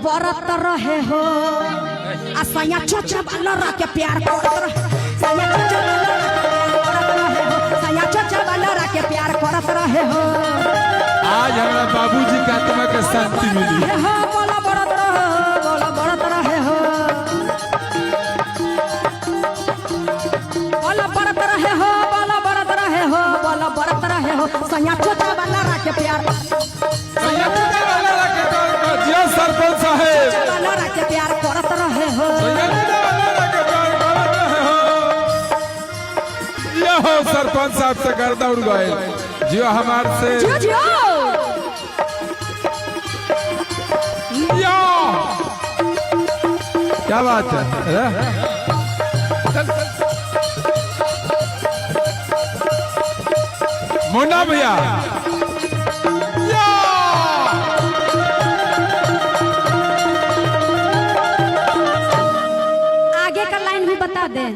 बरत रहे हो सैया चोचा वाला के प्यार करत रहे सैया चोचा वाला के प्यार करत रहे हो। आज हमारा बाबूजी का आत्मा के शांति मिली हो बोला बरत रहे हो बोला बरत रहे हो बोला बरत रहे हो बोला बरत रहे हो सैया चोचा वाला के प्यार सरपंच साहेब वाला के प्यार करत रहे हो। हो सरपंच साहब से गर्दा उड़ गए जियो हमार से जियो क्या बात है मुन्ना भैया आगे का लाइन भी बता दे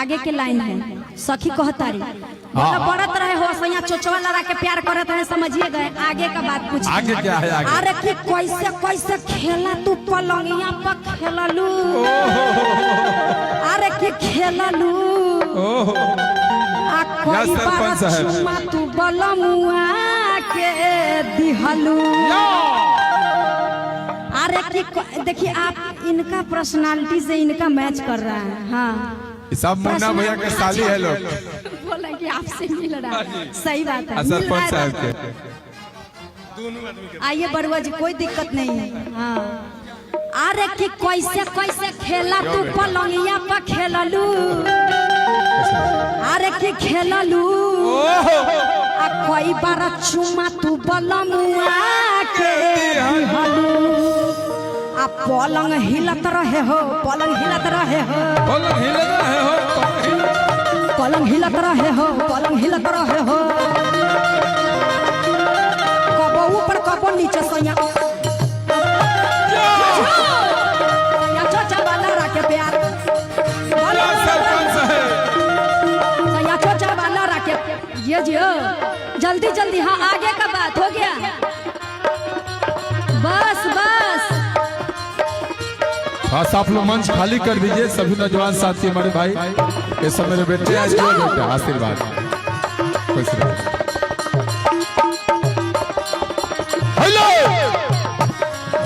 आगे के लाइन है सखी कहतारी मतलब बरत रहे हो सैया चोचवा लड़ा के प्यार करत रहे समझिए गए। आगे का बात पूछ आगे क्या है आगे? अरे कि कैसे कैसे खेला तू पलंगिया पर खेललू अरे कि खेललू आ कोई बात चुमा तू बलमुआ के दिहलू। अरे कि देखिए आप इनका पर्सनालिटी से इनका मैच कर रहा है। हाँ सब मुन्ना भैया के साली है लोग बोला कि आपसे मिल रहा है सही बात है सरपंच साहब के आइए बरुआ जी कोई दिक्कत नहीं है। हाँ अरे कि कैसे कैसे खेला तू पलंगिया पर खेललू अरे कि खेललू आ कोई बार चुमा तू बलमुआ के दिहलू आ पलंग हिलत रहे हो पलंग हिलत रहे हो पलंग हिलत रहे हो पलंग हिलत रहे हो पलंग हिलत रहे हो कबो ऊपर कबो नीचे सैया चोचा वाला के प्यार सरपंच है सैया चोचा वाला के ये जियो जल्दी जल्दी। हाँ आगे का बात हो गया बस बस बस आप लोग मंच खाली कर दीजिए सभी नौजवान साथी हमारे भाई ये सब मेरे बेटे आज बेटा आशीर्वाद खुश रहो। हेलो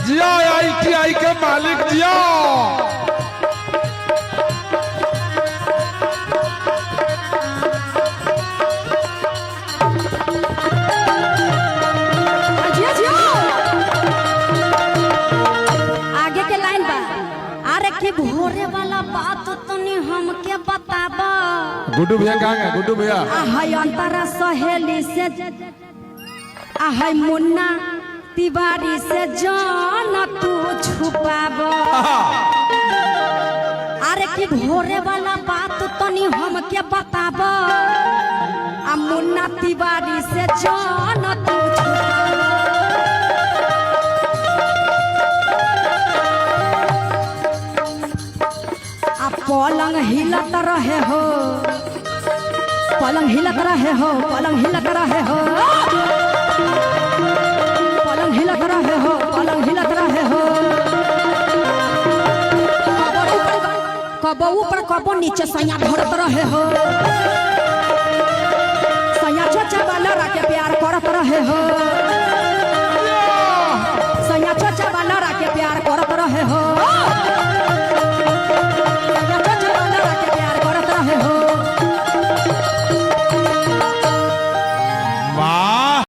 जिया ITI के मालिक जिया भोरे वाला बात तनी हमके बताबा। गुड्डू भैया कहाँ गए? गुड्डू भैया हाय अंतरा सहेली से हाय मुन्ना तिवारी से जान तू छुपाबा। अरे कि भोरे वाला बात तनी हमके बताबा आ मुन्ना तिवारी से जान तू छुपाबा। पलंग हिलत रहे हो पलंग हिलत रहे हो पलंग हिलत रहे हो पलंग हिलत रहे हो पलंग हिलत रहे हो कबो ऊपर कबो नीचे सैया धरत रहे हो सैया चोचा वाला के प्यार करत रहे हो।